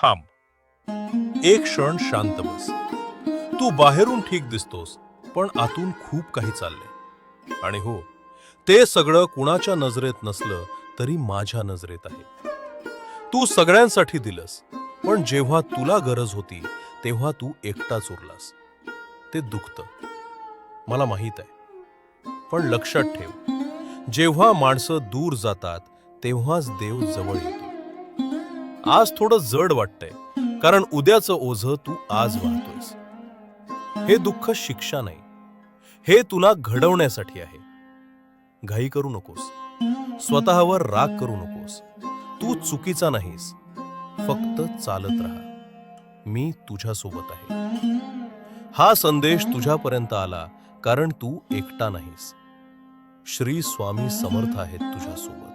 थांब. एक क्षण शांत बस. तू बाहेरून ठीक दिसतोस, पण आतून खूप काही चाललंय. आणि हो, ते सगळं कुणाच्या नजरेत नसलं तरी माझ्या नजरेत आहे. तू सगळ्यांसाठी दिलंस, पण जेव्हा तुला गरज होती तेव्हा तू एकटाच उरलास. ते दुखतं, मला माहीत आहे. पण लक्षात ठेव, जेव्हा माणसं दूर जातात तेव्हाच देव जवळ येतो. आज थोडं जड वाटतंय, कारण उद्याचं ओझं तू आज वाहतोयस. हे दुःख शिक्षा नाही, हे तुला घडवण्यासाठी आहे. घाई करू नकोस, स्वतःवर राग करू नकोस. तू चुकीचा नाहीस, फक्त चालत राहा. मी तुझ्यासोबत आहे. हा संदेश तुझ्यापर्यंत आला कारण तू एकटा नाहीस. श्री स्वामी समर्थ आहेत तुझ्यासोबत.